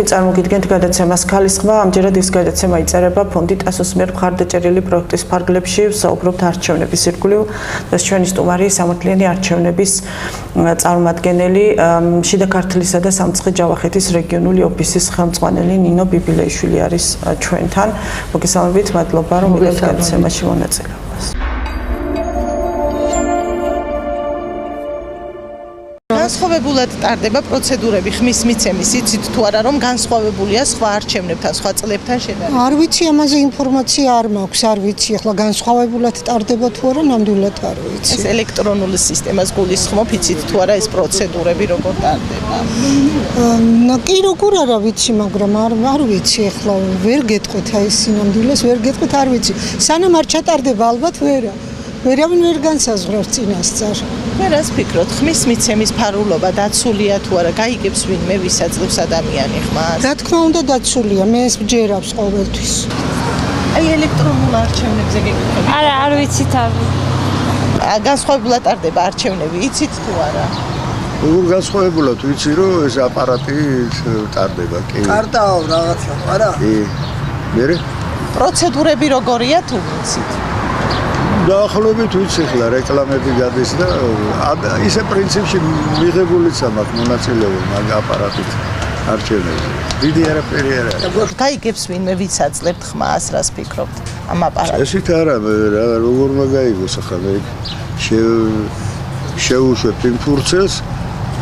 წარმოგიდგენთ გადაცემას ქალის ხმა. ამჯერად ის გადაცემა იწერება ფონდი ტასოს მიერ მხარდაჭერილი პროექტის ფარგლებში. ვსაუბრობთ არჩევნების ირგვლივ. ეს ჩვენი სტუმარი სამართლიანი არჩევნების წარმომადგენელი შიდა ქართლისა და სამცხე-ჯავახეთის რეგიონული ოფისის ხელმძღვანელი ნინო ბიბილეიშვილი არის ჩვენთან. მოგესალმებით, მადლობა რომ მივიღეთ გადაცემაში მონაწილეობას. განსხვავებულად ტარდება პროცედურები ხმის მიცემის, იცით თუ არა რომ განსხვავებულია სხვა არჩევნებთან, სხვა წლებთან შედარებით? არ ვიცი, ამაზე ინფორმაცია არ მაქვს, არ ვიცი, ახლა განსხვავებულად ტარდება თუ არა, ნამდვილად არ ვიცი. ეს ელექტრონული სისტემას გულისხმობ, იცით თუ არა ეს პროცედურები როგორ ტარდება? კი როგორ არა ვიცი, მაგრამ არ ვიცი, ახლა ვერ გეტყვით აი სინამდვილეს, ვერ გეტყვით, არ ვიცი. სანამ არ ჩატარდება ალბათ ვერავინ ვერ განსაზღვრავს წინასწარ. მე რას ფიქრობთ, ხმის მიცემის ფარულობა დაცულია თუ არა, გაიგებს ვინმე ვისაძლევს ადამიანი ხმას? რა თქმა უნდა დაცულია, მე ეს ვჯერავს ყოველთვის. აი ელექტრონულ არჩევნებზე გეკითხებით? არა, არ ვიცით არ. განსხვავებულად ტარდება არჩევნები, იცით თუ არა? როგორ განსხვავებულად ვიცი რომ ეს აპარატი ტარდება, კი. კარტაო რაღაცა, არა? კი. მერე? პროცედურები როგორია თუ ვიცით? დაახლოებით ვიცი ხლა რეკლამები გადის და ისე პრინციპში მიღებულიც აქვს მონაწილეობა მაგ აპარატით არჩევნებში. დიდი არაფერი არ არის. გაიგებს ვინმე ვისაძლებთ ხმას, რას ფიქრობთ ამ აპარატს? ესით არა, როგორ მაგაიგოს ახლა მე შევუშვებ იმ ფურცელს,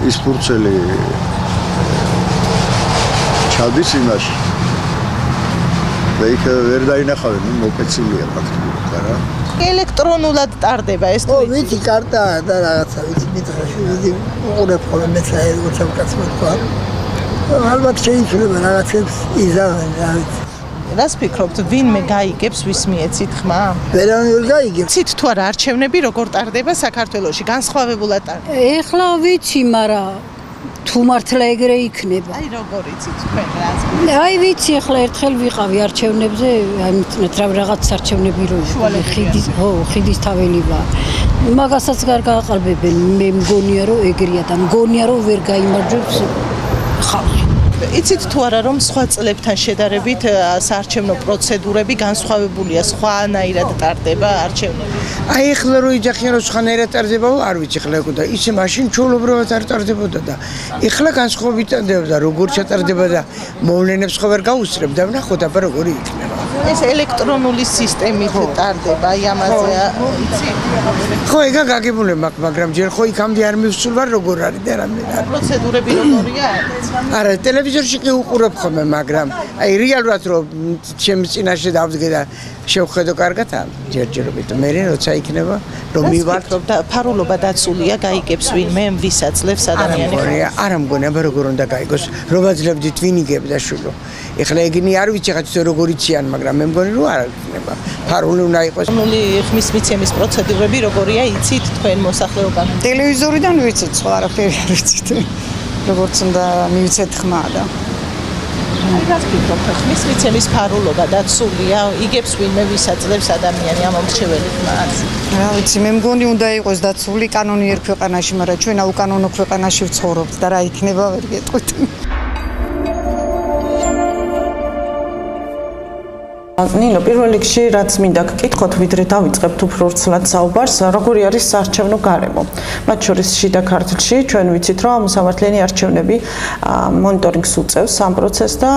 ის ფურცელი ჩადის იმაში. და იქ ვერ დაინახავენ, მოკეცილია ფაქტობრივად, არა? ელექტრონულად ტარდება ეს თუ ვიცი კარტა და რაღაცა ვიცი მითხრაში ვიცი უყურებ ხოლმე მეცა როგორც ამ კაცმა თქვა ალბათ შეიძლება რაღაცებს იზავენ რა ვიცი რას ფიქრობთ ვინმე გაიგებს ვის მიეცით ხმა? ვერავინ ვერ გაიგებს ცით თუ არა არჩევნები როგორ ტარდება საქართველოში განსხვავებულად ტარდება? ეხლა ვიცი მაგრამ თუ მართლა ეგრე იქნება. აი როგორ იცით თქვენ რას? აი ვიცი ახლა ერთხელ ვიყავი არჩევნებზე, აი მitnet რაღაც არჩევნები რო ხიდის თაველი ვარ. მაგასაც გარ გააყალბებენ, მე მგონია რომ ეგრეა და მგონია რომ ვერ გაიმარჯვებს ხალხი. იცით თუ არა რომ სხვა წლებთან შედარებით საარჩევნო პროცედურები განსხვავებულია, სხვანაირად ტარდება არჩევნები? აი ახლა რო იძახიან რომ სხვანაირად ტარდება, არ ვიცი ახლა და ისე მაშინ ჩვეულებრივად არ ტარდებოდა და ახლა განსხვავებით ტარდება და როგორ ჩატარდება და მოვლენებს ხო ვერ გაუსწრებ და ვნახოთ აბა როგორი იქნება. ეს ელექტრონული სისტემით ტარდება, აი ამაზე იცი? ხო ეგა გაგებულე მაქვს, მაგრამ ჯერ ხო იქამდე არ მივსულ ვარ როგორ არის და რამე არის. პროცედურები როგორია? არა, ტელევიზორში კი უყურებ ხოლმე, მაგრამ აი რეალურად რომ ჩემს წინაშე დავდგე და შევხედო კარგად, ჯერჯერობით მე როცა იქნება რომ მივარ და ფარულობა დაცულია, გაიგებს ვინმე ვისაძლევს ადამიანი ხმას? არა მგონია, როგორ უნდა გაიგოს, რომ აძლევდით ვინ იგებდა შულო. ეხლა ეგინი არ ვიცი ხათო როგორ იციან, მაგრამ მე მგონი რომ არ იქნება. ფარული უნდა იყოს. ნული ხმის მიცემის პროცედურები როგორია, იცით თქვენ მოსახლეობამ? ტელევიზორიდან ვიცით, სხვა არაფერი არ ვიცით. როგორც უნდა მივიცეთ ხმა და აი რას ფიქრობთ, ხმის მიცემის ფარულობა დაცულია, იგებს ვინმე ვისაძლევს ადამიანი ამ მომრჩეველი ხმას? რა ვიცი, მე მგონი უნდა იყოს დაცული კანონიერ ქვეყანაში, მაგრამ ჩვენ აუკანონო ქვეყანაში ვცხოვრობთ და რა იქნება ვერ გეტყვით. ნინო, პირველ რიგში რაც მინდა გკითხოთ, ვიდრე დავიწყებთ უფრო ვრცლად საუბარს, როგორი არის საარჩევნო გარემო? მათ შორის შიდა ქართლში ჩვენ ვიცით, რომ სამართლიანი არჩევნები მონიტორინგს უწევს ამ პროცესს და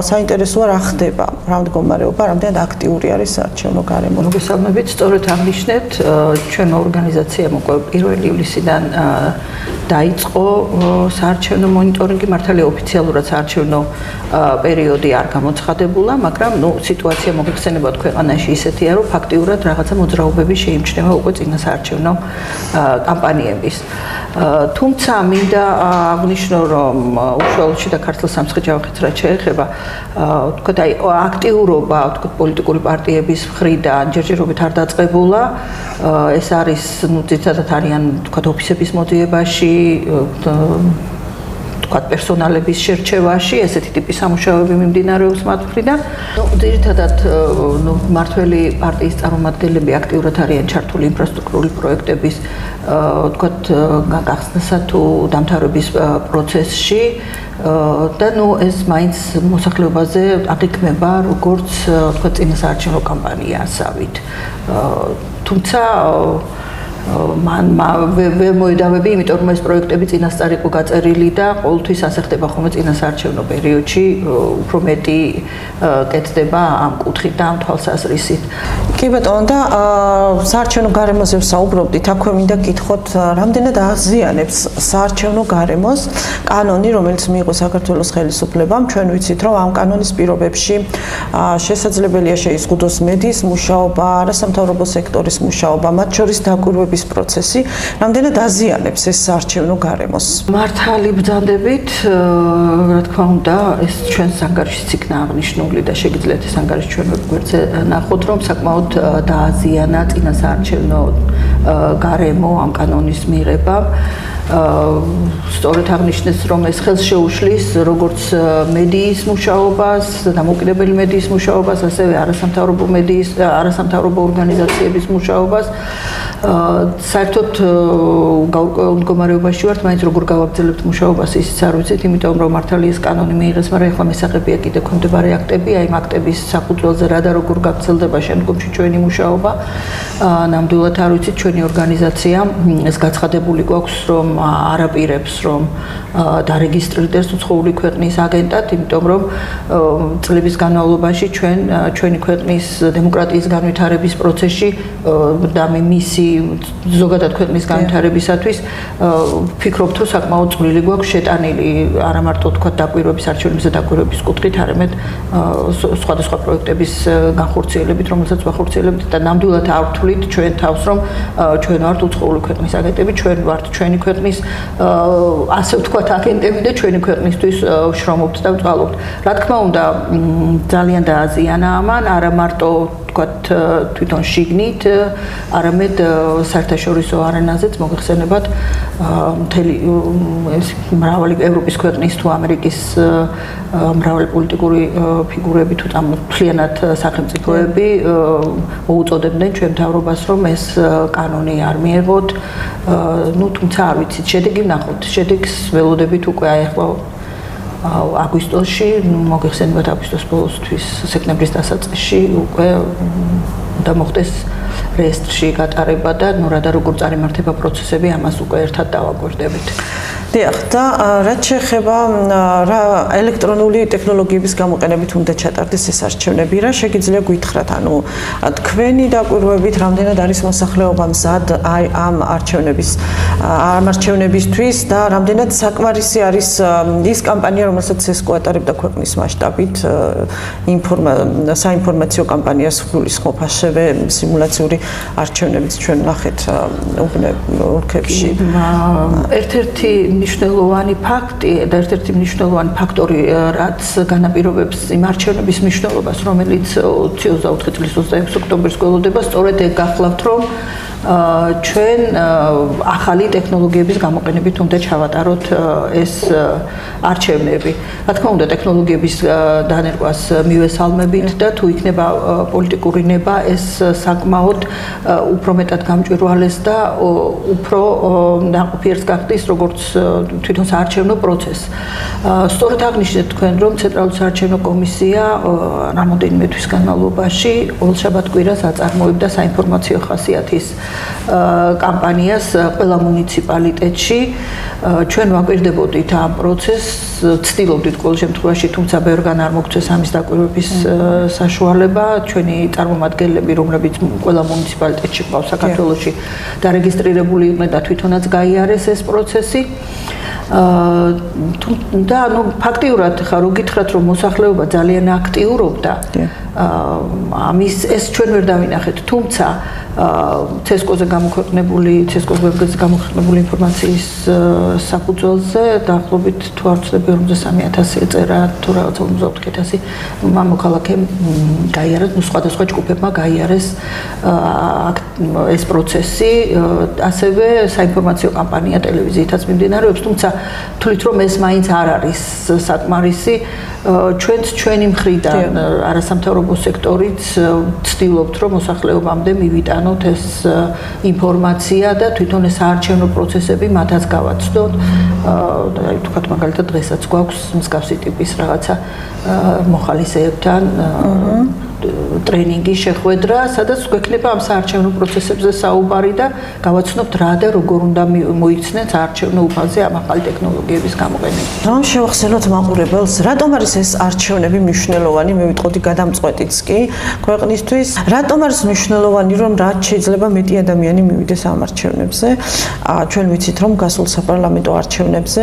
საინტერესოა რა ხდება, რა მდგომარეობა, რამდენად აქტიური არის საარჩევნო გარემო. მოგესალმებით, სწორედ აღნიშნეთ, ჩვენმა ორგანიზაციამ უკვე 1 ივლისიდან დაიწყო საარჩევნო მონიტორინგი, მართალია ოფიციალურად საარჩევნო პერიოდი არ გამოცხადებულა, მაგრამ სიტუაცია მოგეხსენებათ ქვეყანაში ისეთია, რომ ფაქტიურად რაღაცა მოძრაობები შეიმჩნევა უკვე წინა საარჩევნო კამპანიების. თუმცა მინდა აღნიშნო, რომ უშუალოდ შიდა ქართლის სამცხე-ჯავახეთს რაც შეეხება, თქვა და აქტიურობა, თქვა პოლიტიკური პარტიების მხრიდან ჯერჯერობით არ დაწყებულა. ეს არის, ძირითადად არიან, თქვა ოფისების მოდიებაში, თქვათ პერსონალების შერჩევაში ესეთი ტიპის სამუშაოები მიმდინარეობს მათ მხრიდან. ძირითადად მმართველი პარტიის წარმომადგენლები აქტიურად არიან ჩართული ინფრასტრუქტურული პროექტების თქვათ გახსნასა თუ დამთავრების პროცესში და ეს მაინც მოსახლეობაზე აღიქმება როგორც თქვათ წინასაარჩევნო კამპანია ასავით. თუმცა ვერ მოედავები, იმიტომ რომ ეს პროექტები წინასწარ იყო გაწერილი და ყოველთვის ასახდება ხოლმე წინასაარჩევნო პერიოდში უფრო მეტი კეთდება ამ კუთხით და ამ თვალსაზრისით. კი ბატონო და საარჩევნო გარემოზე ვსაუბრობდით, აქვე მინდა გითხოთ, რამდენად აღზიანებს საარჩევნო გარემოს კანონი, რომელიც მიიღო საქართველოს ხელისუფლებამ. ჩვენ ვიცით, რომ ამ კანონის პირობებში შესაძლებელია შეიზღუდოს მედიის მუშაობა, არასამთავრობო სექტორის მუშაობა, მათ შორის დაკვირვების პროცესი, რამდენად აზიანებს ეს საარჩევნო გარემოს. მართალი ბრძანდებით, რა თქმა უნდა, ეს ჩვენს ანგარიშიც იქნა აღნიშნული და შეგიძლიათ ეს ანგარიში ჩვენ ვებგვერდზე ნახოთ, რომ საკმაოდ დააზიანა წინასაარჩევნო გარემო ამ კანონის მიღებამ. სწორედ აღნიშნეს, რომ ეს ხელს შეუშლის როგორც მედიის მუშაობას, დამოუკიდებელი მედიის მუშაობას, ასევე არასამთავრობო ორგანიზაციების მუშაობას. საერთოდ გაურკვეველ მდგომარეობაში ვართ, მაინც როგორ გავაგრძელებთ მუშაობას, ისიც არ ვიცით, იმიტომ რომ მართალი ეს კანონი მიიღეს, მაგრამ ეხლა მესაღებია კიდე ქვემდებარე აქტები, აი ამ აქტების საფუძველზე რა და როგორ გაგრძელდება შემდგომში ჩვენი მუშაობა. ნამდვილად არ ვიცით, ჩვენი ორგანიზაცია ეს გაცხადებული გვაქვს, რომ არაპირებს, რომ დარეგისტრირდეს უცხოური ქვეყნის აგენტად, იმიტომ რომ წლების განმავლობაში ჩვენი ქვეყნის დემოკრატიის განვითარების პროცესში და მისი ზოგადად ქვეყნის განვითარებისათვის ვფიქრობთ, რომ საკმაოდ წვრილი გვაქვს შეტანილი არა მარტო თქვა დაკვირვების არჩევნებზე დაკვირვების კუთხით, არამედ სხვადასხვა პროექტების განხორციელებით, რომელსაც ვახორციელებთ და ნამდვილად არ ვთვლით ჩვენ თავს, რომ ჩვენ ვართ უცხოური ქვეყნის აგენტები, ჩვენ ვართ ჩვენი ქვეყნის ასე ვთქვათ აგენტები და ჩვენი ქვეყნისთვის ვშრომობთ და ვწვალობთ. რა თქმა უნდა, ძალიან დააზიანა ამან არა მარტო თქვათ თვითონ შიგნით, არამედ საერთაშორისო არენაზეც მოიხსენებათ მთელი მრავალი ევროპის ქვეყნის თუ ამერიკის მრავალი პოლიტიკური ფიგურები თუ მთლიანად სახელმწიფოები მოუწოდებდნენ ჩვენ მთავრობას, რომ ეს კანონი არ მიეღოთ. თუმცა არ ვიცით, შედეგი ვნახოთ. შედეგს ველოდებით უკვე აი ახლა აგვისტოში, მოიხსენებათ აგვისტოს ბოლოსთვის, სექტემბრის დასაწყისში უკვე უნდა მოხდეს რეესტრში გატარება და რა და როგორ წარიმართება პროცესები, ამას უკვე ერთად დავაკვირდებით. დიახ, და რაც შეეხება რა ელექტრონული ტექნოლოგიების გამოყენებით უნდა ჩატარდეს ეს არჩევნები, რა შეგიძლია გითხრათ, ანუ თქვენი დაკვირვებით რამდენად არის მოსახლეობა მზად აი ამ არჩევნებისთვის და რამდენად საკმარისი არის ის კამპანია, რომელსაც ეს გვატარებდა ქვეყნის მასშტაბით, საინფორმაციო კამპანიას გულისხმობ, ასევე სიმულაციური არჩევნებიც ჩვენ ნახეთ ოლქებში. ერთ-ერთი მნიშვნელოვანი ფაქტი და ერთ-ერთი მნიშვნელოვანი ფაქტორი, რაც განაპირობებს იმ არჩევნების მნიშვნელობას, რომელიც 2024 წლის 26 ოქტომბერს გველოდება, სწორედ ეგ გახლავთ, რომ ჩვენ ახალი ტექნოლოგიების გამოყენებით უნდა ჩავატაროთ ეს არჩევნები. რა თქმა უნდა, ტექნოლოგიების დანერგვას მივესალმებით და თუ იქნება პოლიტიკური ნება, ეს საკმაოდ უფრო მეტად გამჭვირვალეს და უფრო ნაყოფიერს გახდის, როგორც თვითონ საარჩევნო პროცესს. სწორედ აღნიშნეთ თქვენ, რომ ცენტრალური საარჩევნო კომისია რამოდენიმე თვის განმავლობაში ორშაბათკვირას აწარმოებდა საინფორმაციო ხასიათის კამპანიას ყველა მუნიციპალიტეტში. ჩვენ ვაკვირდებოდით ამ პროცესს, ცდილობდით ყოველ შემთხვევაში, თუმცა ბევრგან არ მოგწეს ამის დაკვირვების საშუალება. ჩვენი წარმომადგენლები, რომლებიც ყველა მუნიციპალიტეტში ყავს საქართველოში, დარეგისტრირებული იყვნენ და თვითონაც გაიარეს ეს პროცესი. და ფაქტიურად ხა რო გითხრათ, რომ მოსახლეობა ძალიან აქტიურობდა, ამის ეს ჩვენ ვერ დავინახეთ, თუმცა CESCO-ზე გამოქვეყნებული ინფორმაციის საფუძველზე დაახლოებით თუ არ ვცდები 53,000 ეწერა თუ რაღაცა 54,000 მამოქალაქემ გაიარეს, სხვადასხვა ჯგუფებმა გაიარეს ეს პროცესი, ასევე საინფორმაციო კამპანია ტელევიზიითაც მიმდინარეობს, თუმცა თვლით რომ ეს მაინც არ არის საკმარისი, ჩვენი მხრიდან არასამთავრობო სექტორიც ცდილობთ რომ მოსახლეობამდე მივიტანოთ ეს ინფორმაცია და თვითონ ეს საარჩევნო პროცესები მათაც გავაცდოთ. აი თქვათ მაგალითად დღესაც გვაქვს მსგავსი ტიპის რაღაცა მოხალისეებთან ტრენინგი შეხვედრა, სადაც გვექნება ამ საარჩევნო პროცესებზე საუბარი და გავაცნობთ რა და როგორ უნდა მოიქცნენ საარჩევნო უფალზე ამ ახალი ტექნოლოგიების გამოყენება. რომ შევახსენოთ მაყურებელს, რატომ არის ეს არჩევნები მნიშვნელოვანი, მე ვიტყოდი გადამწყვეტიც კი ქვეყნისთვის, რატომ არის მნიშვნელოვანი, რომ რაც შეიძლება მეტი ადამიანი მივიდეს ამ არჩევნებზე? ჩვენ ვიცით, რომ გასულ საპარლამენტო არჩევნებზე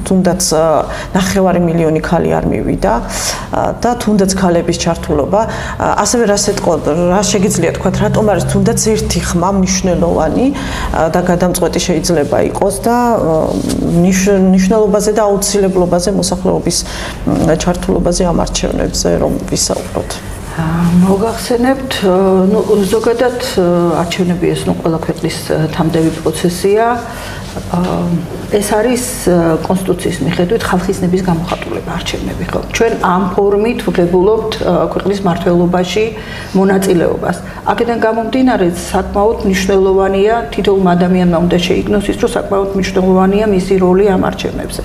თუნდაც 9 მილიონი ქალი არ მივიდა და თუნდაც ქალების ჩართულობა, ასევე რა შეგიძლია თქვა, რატომ არის თუნდაც ერთი ხმა მნიშვნელოვანი და გადამწყვეტი შეიძლება იყოს და მნიშვნელობაზე და აუცილებლობაზე მოსახლეობის ჩართულობაზე ამ არჩევნებზე რომ ვისაუბროთ. მოგახსენებთ, ზოგადად არჩევნები ეს ყველა ქვეყნის თამდევი პროცესია. ეს არის კონსტიტუციის მიხედვით ხალხის ნების გამოხატულება არჩევნები, ხო? ჩვენ ამ ფორმით ვღებულობთ ქვეყნის მმართველობაში მონაწილეობას. აქედან გამომდინარე, საკმაოდ მნიშვნელოვანია თითოეულ ადამიანმა უნდა შეიგნოს ის, რომ საკმაოდ მნიშვნელოვანია მისი როლი ამ არჩევნებზე.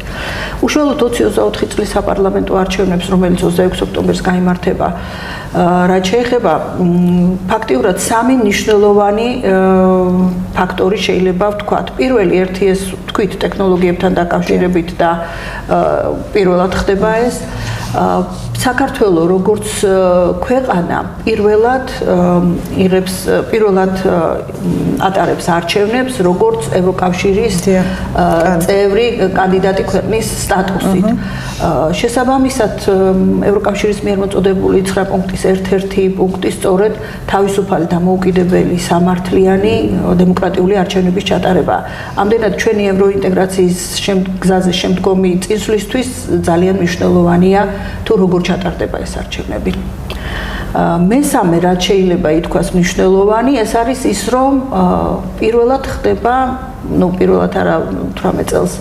უშუალოდ 2024 წლის საპარლამენტო არჩევნებს, რომელიც 26 ოქტომბერს გაიმართება, რაც შეეხება ფაქტიურად სამი მნიშვნელოვანი ფაქტორი შეიძლება ვთქვათ. პირველი ერთი ეს ვთქვით ტექნოლოგიებთან დაკავშირებით და პირველად ხდება ეს საქართველოს როგორც ქვეყანა პირველად ატარებს არჩევნებს როგორც ევროკავშირის წევრი კანდიდატი ქვეყნის სტატუსით. შესაბამისად ევროკავშირის მიერ მოწოდებული 9 პუნქტის ერთ-ერთი პუნქტი სწორედ თავისუფალი დამოუკიდებელი სამართლიანი დემოკრატიული არჩევნების ჩატარება. ამდენად ჩვენი ევროინტეგრაციის გზაზე შემდგომი წინსვლისთვის ძალიან მნიშვნელოვანია თუ როგორ ჩატარდება ეს არჩევნები. მესამე რაც შეიძლება ითქვას მნიშვნელოვანი, ეს არის ის, რომ პირველად ხდება, პირველად არა 18 წელს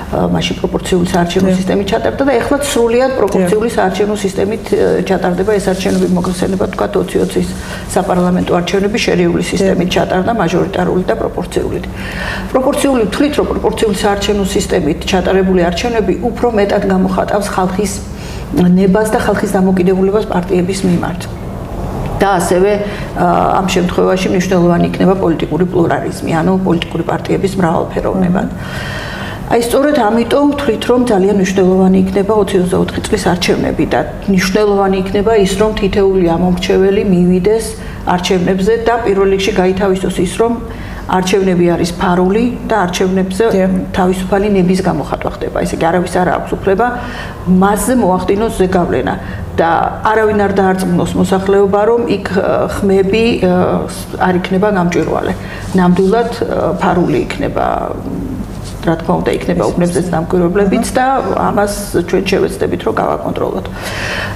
მაშინ პროპორციული საარჩევნო სისტემით ჩატარდა და ეხლა სრულიად პროპორციული საარჩევნო სისტემით ჩატარდება ეს არჩევნები, მოგხსენება თქვა 2020-ის საპარლამენტო არჩევნები შერეული სისტემით ჩატარდა, მაჟორიტარული და პროპორციული. პროპორციული თვლით, რომ პროპორციული საარჩევნო სისტემით ჩატარებული არჩევნები უფრო მეტად გამოხატავს ხალხის ნებას და ხალხის დამოკიდებულებას პარტიების მიმართ. და ასევე ამ შემთხვევაში მნიშვნელოვანი იქნება პოლიტიკური პლურალიზმი, ანუ პოლიტიკური პარტიების მრავალფეროვნება. აი სწორედ ამიტომ ვთვლით, რომ ძალიან მნიშვნელოვანი იქნება 2024 წლის არჩევნები და მნიშვნელოვანი იქნება ის, რომ თითოეული ამომრჩეველი მივიდეს არჩევნებზე და პირველ რიგში გაითავისოს ის, რომ არჩევნები არის ფარული და არჩევნებზე თავისუფალი ნების გამოხატვა ხდება. ესე იგი, არავის არ აქვს უფლება მასზე მოახდინოს ზეგავლენა და არავინ არ დაარწმუნოს მოსახლეობა, რომ იქ ხმები არ იქნება გამჭვირვალე. ნამდვილად ფარული იქნება, რა თქმა უნდა, იქნება უბნებზეც დამკვირვებლებიც და ამას ჩვენ შევეცდებით, რომ გავაკონტროლოთ.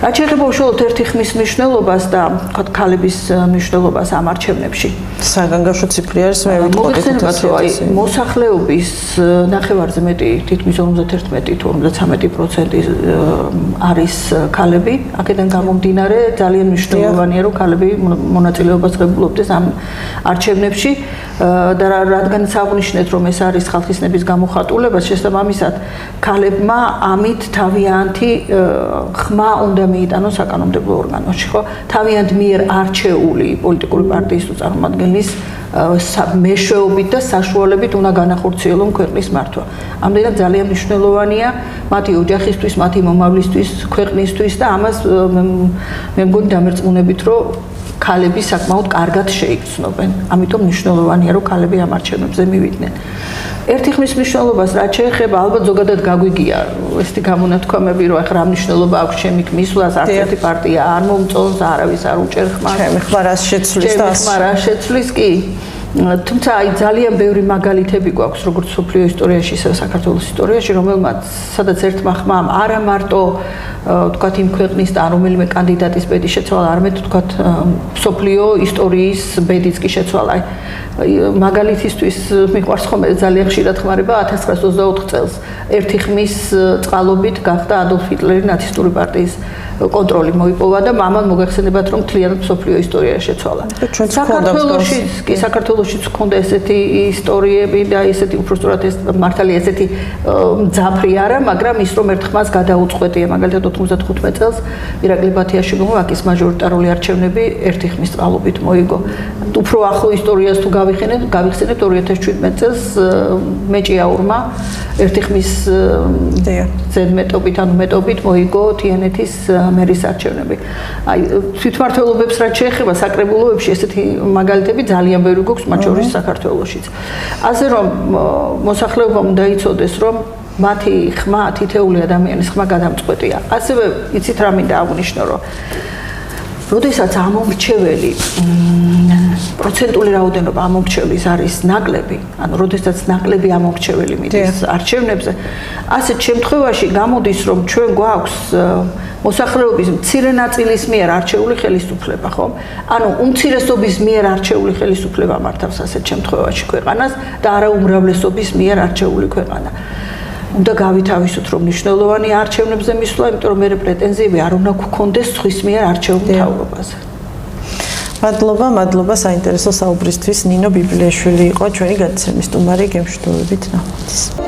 რაც შეეხება უშუალოდ ერთი ხმის მნიშვნელობას და თქვათ ქალების მნიშვნელობას ამ არჩევნებში. საგანგაშო ციფრი არის, მე ვიტყოდი 500-ზე. მოსახლეობის 9-ზე მეტი, თითქმის 51 თუ 53% არის ქალები. აქედან გამომდინარე, ძალიან მნიშვნელოვანია, რომ ქალები მონაწილეობას ღებულობდეს ამ არჩევნებში და რადგან აღნიშნეთ, რომ ეს არის ხალხის ნების გამოხატულება, შესაბამისად ქალებმა ამით თავიანთი ხმა უნდა მიიტანოს საკანონმდებლო ორგანოში, ხო? თავიანთ მიერ არჩეული პოლიტიკური პარტიის წარმომადგენლის მეშვეობით და საშუალებით უნდა განახორციელონ ქვეყნის მართვა. ამდენად ძალიან მნიშვნელოვანია მათი ოჯახისთვის, მათი მომავლისთვის, ქვეყნისთვის და ამას მე მგონი დამერწმუნებით, რომ ქალები საკმაოდ კარგად შეიგრძნობენ. ამიტომ მნიშვნელოვანია, რომ ქალები ამ არჩევნებზე მივიდნენ. ერთი ხმის მნიშვნელობას რაც შეეხება, ალბათ ზოგადად გაგვიგია ესეთი გამონათქვამები, რომ ახლა რა მნიშვნელობა აქვს ჩემი ხმისვლას, არც ერთი პარტია არ მომწონს, არავის არ უჭერ ხმას. ჩემი ხმა რას შეცვლის და ხმა რა შეცვლის კი. თუმცა აი ძალიან ბევრი მაგალითები გვაქვს როგორც სოფლიო ისტორიაში, ისე საქართველოს ისტორიაში, რომელმაც სადაც ერთმა ხმამ არა მარტო თქვათ იმ ქვეყნის და რომელიმე კანდიდატის ბედი შეცვალა, არამედ თქვათ სოფლიო ისტორიის ბედიც კი შეცვალა. მაგალითისთვის მიყვარს ხომ ძალიან ხშირად ხმარება 1924 წელს ერთი ხმის წყალობით გახდა ადოლფ ჰიტლერი ნაცისტური партიის კონტროლი მოიპოვა და მამამ მოგეხსენებათ რომ მთლიანად სოფლიო ისტორია შეცვალა. საქართველოშიც ჰქონდა ესეთი ისტორიები და ესეთი უბრალოდ ეს მართალია ესეთი მძაფრი არა, მაგრამ ის რომ ერთ ხმას გადაუწყვეტია, მაგალითად 95 წელს ირაკლი ბათიაშვილმა ვაკის მაჟორიტარული არჩევნები ერთი ხმის წყალობით მოიგო. უფრო ახლო ისტორიას თუ გავიხსენებთ 2017 წელს მეჭიაურმა ერთი ხმის ზედმეტობით ანუ მეტობით მოიგო თიანეთის მერის არჩევნები. აი თვითმმართველობებს რაც შეეხება საკრებულოებში ესეთი მაგალითები ძალიან ბევრი გვაქვს მათ შორის საქართველოშიც. ასე რომ მოსახლეობამ უნდა იცოდეს რომ მათი ხმა თითეული ადამიანის ხმა გადამწყვეტია. ასევე იცით რა მინდა აღვნიშნო რომ როდესაც ამომრჩეველი პროცენტული რაოდენობა ამომრჩეველის არის ნაკლები, ანუ როდესაც ნაკლები ამომრჩეველი მიდის არჩევნებზე, ასეთ შემთხვევაში გამოდის რომ ჩვენ გვაქვს მოსახლეობის მცირე ნაწილის მიერ არჩეული ხელისუფლება, ხო? ანუ უმცირესობის მიერ არჩეული ხელისუფლება მართავს ასეთ შემთხვევაში ქვეყანას და არა უმრავლესობის მიერ არჩეული ქვეყანა. უნდა გავითავისოთ რომ მნიშვნელოვანი არჩევნებზე მისვლა, იმიტომ რომ მე პრეტენზიები არ უნდა გქონდეს სხვის მიერ არჩეულ მთავრობაზე. მადლობა საინტერესო საუბრისთვის. ნინო ბიბლიაშვილი იყო ჩვენი გადაცემის სტუმარი, გემშვიდობებით ნახვამდის.